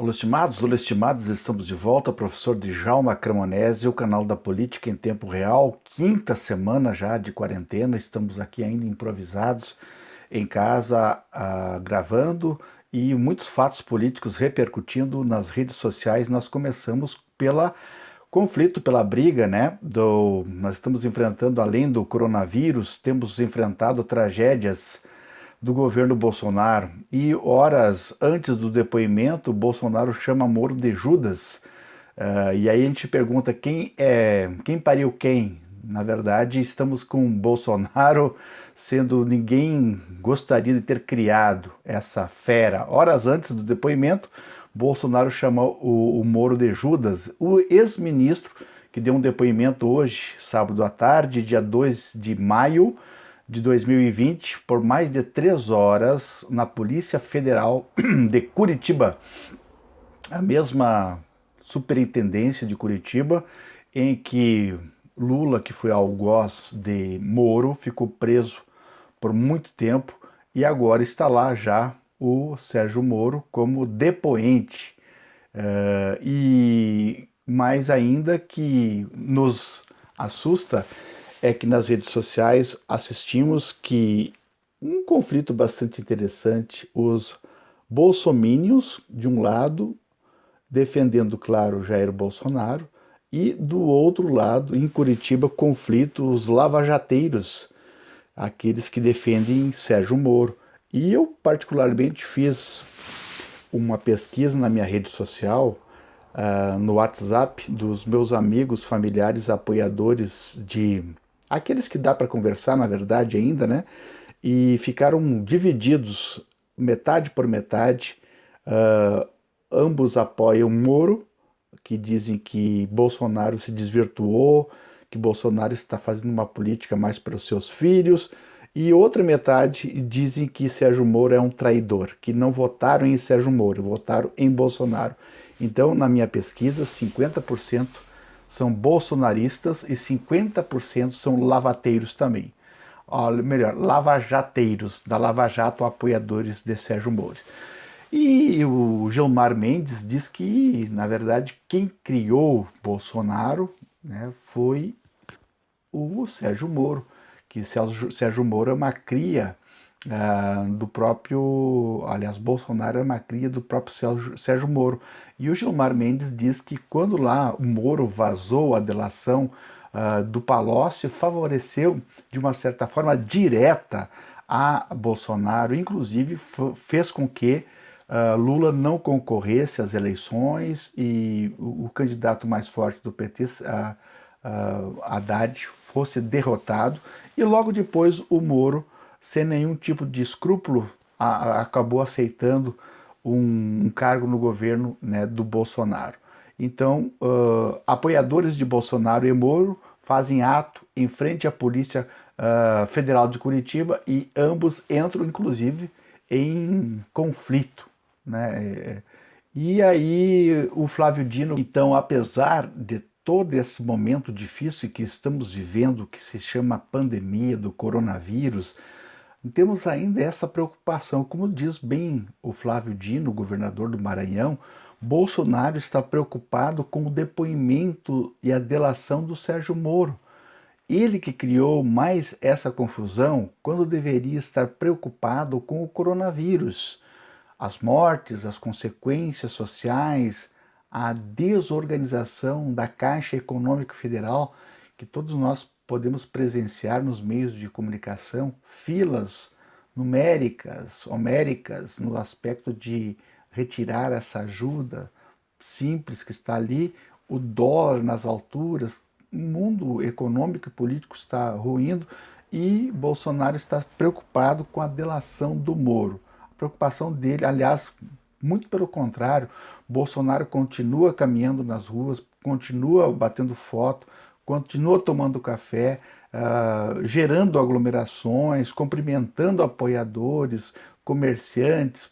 Olá, estimados, estamos de volta, professor Djalma Cremonesi, o canal da Política em Tempo Real, quinta semana já de quarentena, estamos aqui ainda improvisados em casa, gravando e muitos fatos políticos repercutindo nas redes sociais. Nós começamos pela conflito, pela briga, né? Nós estamos enfrentando, além do coronavírus, temos enfrentado tragédias do governo Bolsonaro. E horas antes do depoimento, Bolsonaro chama Moro de Judas. E aí a gente pergunta quem pariu quem? Na verdade, estamos com Bolsonaro sendo ninguém gostaria de ter criado essa fera. Horas antes do depoimento, Bolsonaro chama o Moro de Judas. O ex-ministro, que deu um depoimento hoje, sábado à tarde, dia 2 de maio, de 2020, por mais de 3 horas na Polícia Federal de Curitiba, a mesma superintendência de Curitiba, em que Lula, que foi algoz de Moro, ficou preso por muito tempo e agora está lá já o Sérgio Moro como depoente. E mais ainda que nos assusta é que nas redes sociais assistimos que um conflito bastante interessante, os bolsomínios de um lado defendendo, claro, Jair Bolsonaro, e do outro lado, em Curitiba, conflito os lavajateiros, aqueles que defendem Sérgio Moro. E eu particularmente fiz uma pesquisa na minha rede social, no WhatsApp dos meus amigos, familiares, apoiadores aqueles que dá para conversar, na verdade, ainda, né? E ficaram divididos, metade por metade. Ambos apoiam Moro, que dizem que Bolsonaro se desvirtuou, que Bolsonaro está fazendo uma política mais para os seus filhos, e outra metade dizem que Sérgio Moro é um traidor, que não votaram em Sérgio Moro, votaram em Bolsonaro. Então, na minha pesquisa, 50% são bolsonaristas e 50% são lavateiros também. Melhor, lavajateiros, da Lava Jato, apoiadores de Sérgio Moro. E o Gilmar Mendes diz que, na verdade, quem criou Bolsonaro, né, foi o Sérgio Moro, que Sérgio Moro é uma cria do próprio, aliás, Bolsonaro é uma cria do próprio Sérgio Moro. E o Gilmar Mendes diz que quando lá o Moro vazou a delação do Palocci, favoreceu de uma certa forma direta a Bolsonaro, inclusive fez com que Lula não concorresse às eleições e o candidato mais forte do PT, Haddad, fosse derrotado, e logo depois o Moro, sem nenhum tipo de escrúpulo, acabou aceitando um cargo no governo, né, do Bolsonaro. Então, apoiadores de Bolsonaro e Moro fazem ato em frente à Polícia Federal de Curitiba e ambos entram, inclusive, em conflito, né? E aí o Flávio Dino, então, apesar de todo esse momento difícil que estamos vivendo, que se chama pandemia do coronavírus, temos ainda essa preocupação. Como diz bem o Flávio Dino, governador do Maranhão, Bolsonaro está preocupado com o depoimento e a delação do Sérgio Moro. Ele que criou mais essa confusão quando deveria estar preocupado com o coronavírus, as mortes, as consequências sociais, a desorganização da Caixa Econômica Federal, que todos nós podemos presenciar nos meios de comunicação, filas numéricas, homéricas, no aspecto de retirar essa ajuda simples que está ali, o dólar nas alturas, o mundo econômico e político está ruindo e Bolsonaro está preocupado com a delação do Moro. A preocupação dele, aliás, muito pelo contrário, Bolsonaro continua caminhando nas ruas, continua batendo foto, continua tomando café, gerando aglomerações, cumprimentando apoiadores, comerciantes,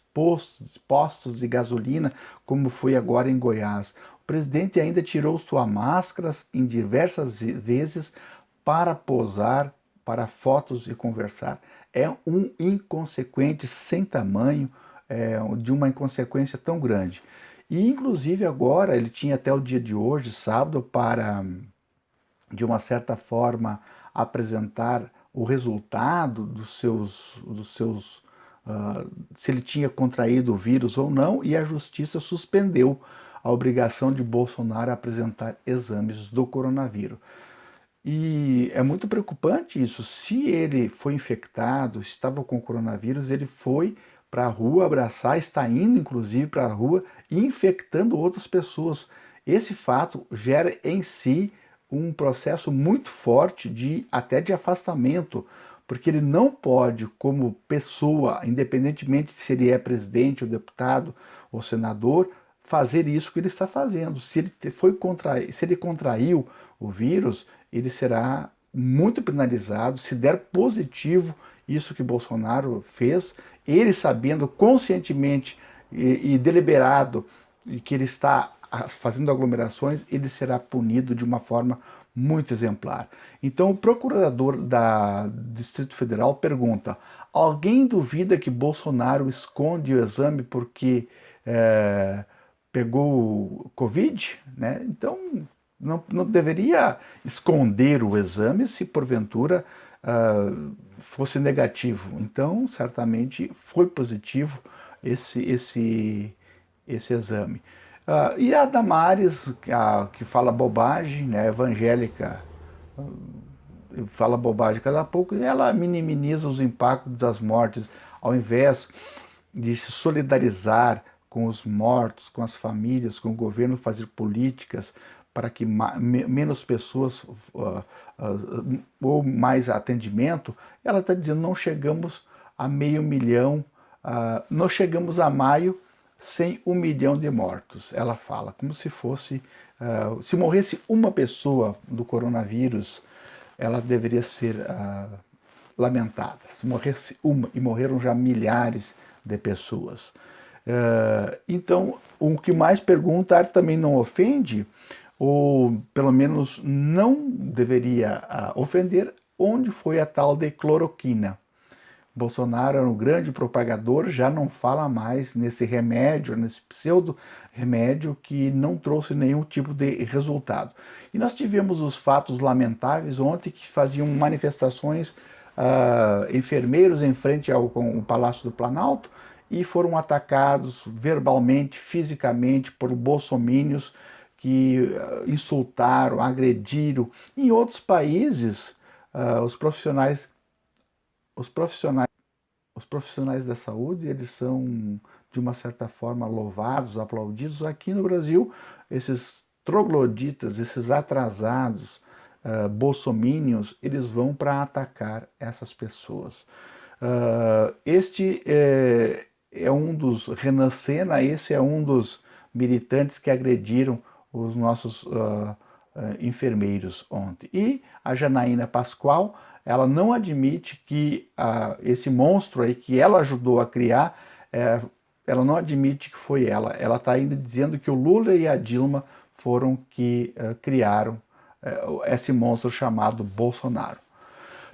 postos de gasolina, como foi agora em Goiás. O presidente ainda tirou suas máscaras em diversas vezes para posar para fotos e conversar. É um inconsequente sem tamanho, de uma inconsequência tão grande. E inclusive agora ele tinha até o dia de hoje, sábado, para, de uma certa forma, apresentar o resultado se ele tinha contraído o vírus ou não, e a justiça suspendeu a obrigação de Bolsonaro apresentar exames do coronavírus. E é muito preocupante isso. Se ele foi infectado, estava com coronavírus, ele foi para a rua abraçar, está indo inclusive para a rua e infectando outras pessoas. Esse fato gera em si um processo muito forte de até de afastamento, porque ele não pode, como pessoa, independentemente se ele é presidente ou deputado ou senador, fazer isso que ele está fazendo. Se ele contraiu o vírus, ele será muito penalizado. Se der positivo isso que Bolsonaro fez, ele sabendo conscientemente e deliberado que ele está fazendo aglomerações, ele será punido de uma forma muito exemplar. Então, o procurador do Distrito Federal pergunta: alguém duvida que Bolsonaro esconde o exame porque pegou Covid? Né? Então, não deveria esconder o exame se porventura fosse negativo. Então, certamente foi positivo esse exame. E a Damares, que fala bobagem, né, evangélica, fala bobagem cada pouco, e ela minimiza os impactos das mortes, ao invés de se solidarizar com os mortos, com as famílias, com o governo, fazer políticas para que menos pessoas ou mais atendimento, ela está dizendo: não chegamos a 500 mil, não chegamos a maio sem 1 milhão de mortos. Ela fala como se fosse, se morresse uma pessoa do coronavírus, ela deveria ser lamentada. Se morresse uma, e morreram já milhares de pessoas. Então, o que mais pergunta também não ofende, ou pelo menos não deveria ofender, onde foi a tal de cloroquina. Bolsonaro era um grande propagador, já não fala mais nesse remédio, nesse pseudo remédio que não trouxe nenhum tipo de resultado. E nós tivemos os fatos lamentáveis ontem que faziam manifestações, enfermeiros em frente ao Palácio do Planalto, e foram atacados verbalmente, fisicamente por bolsomínios que insultaram, agrediram. Em outros países, os profissionais da saúde, eles são, de uma certa forma, louvados, aplaudidos. Aqui no Brasil, esses trogloditas, esses atrasados, bolsomínios, eles vão para atacar essas pessoas. Este é um dos, Renan Senna, esse é um dos militantes que agrediram os nossos enfermeiros ontem. E a Janaína Pascoal, ela não admite que esse monstro aí que ela ajudou a criar, ela não admite que foi ela. Ela está ainda dizendo que o Lula e a Dilma foram que criaram esse monstro chamado Bolsonaro.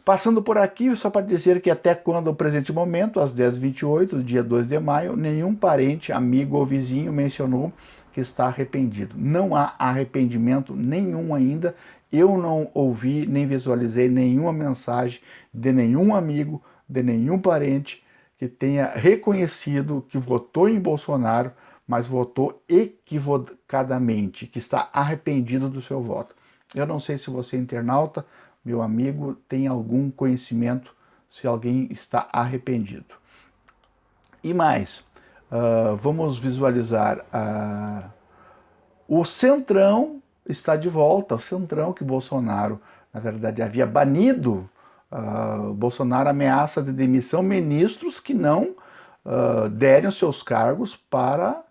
Passando por aqui, só para dizer que até quando o presente momento, às 10h28, do dia 2 de maio, nenhum parente, amigo ou vizinho mencionou que está arrependido. Não há arrependimento nenhum ainda. Eu não ouvi nem visualizei nenhuma mensagem de nenhum amigo, de nenhum parente que tenha reconhecido que votou em Bolsonaro, mas votou equivocadamente, que está arrependido do seu voto. Eu não sei se você, internauta, meu amigo, tem algum conhecimento se alguém está arrependido. E mais, vamos visualizar, o Centrão está de volta, o Centrão que Bolsonaro, na verdade, havia banido. Bolsonaro ameaça de demissão ministros que não derem os seus cargos para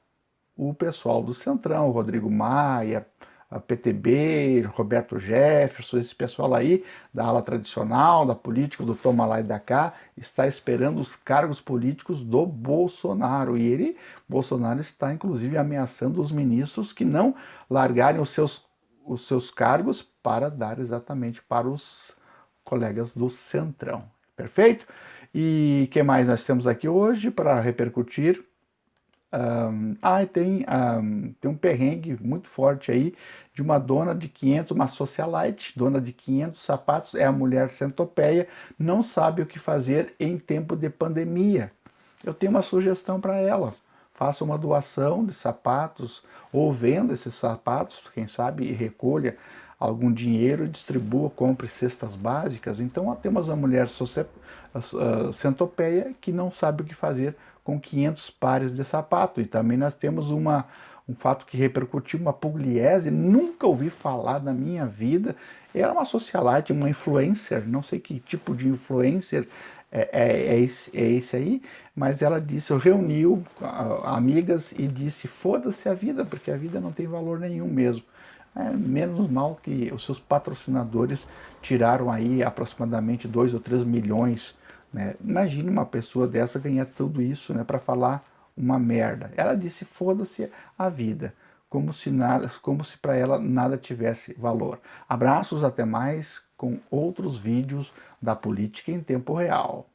o pessoal do Centrão, Rodrigo Maia, a PTB, Roberto Jefferson, esse pessoal aí da ala tradicional, da política, do toma lá e da cá, está esperando os cargos políticos do Bolsonaro. E Bolsonaro está inclusive ameaçando os ministros que não largarem os seus cargos para dar exatamente para os colegas do Centrão. Perfeito? E o que mais nós temos aqui hoje para repercutir? Tem um perrengue muito forte aí de uma dona de 500, uma socialite, dona de 500 sapatos, é a mulher centopeia, não sabe o que fazer em tempo de pandemia. Eu tenho uma sugestão para ela. Faça uma doação de sapatos ou venda esses sapatos, quem sabe, e recolha algum dinheiro e distribua, compre cestas básicas. Então temos uma mulher centopeia que não sabe o que fazer com 500 pares de sapato. E também nós temos um fato que repercutiu, uma Pugliese, nunca ouvi falar na minha vida. Era uma socialite, uma influencer, não sei que tipo de influencer é esse aí, mas ela disse, reuniu amigas e disse, foda-se a vida, porque a vida não tem valor nenhum mesmo. Menos mal que os seus patrocinadores tiraram aí aproximadamente 2 ou 3 milhões, né? Imagine uma pessoa dessa ganhar tudo isso, né, para falar uma merda. Ela disse, foda-se a vida, como se nada, como se para ela nada tivesse valor. Abraços, até mais com outros vídeos da política em tempo real.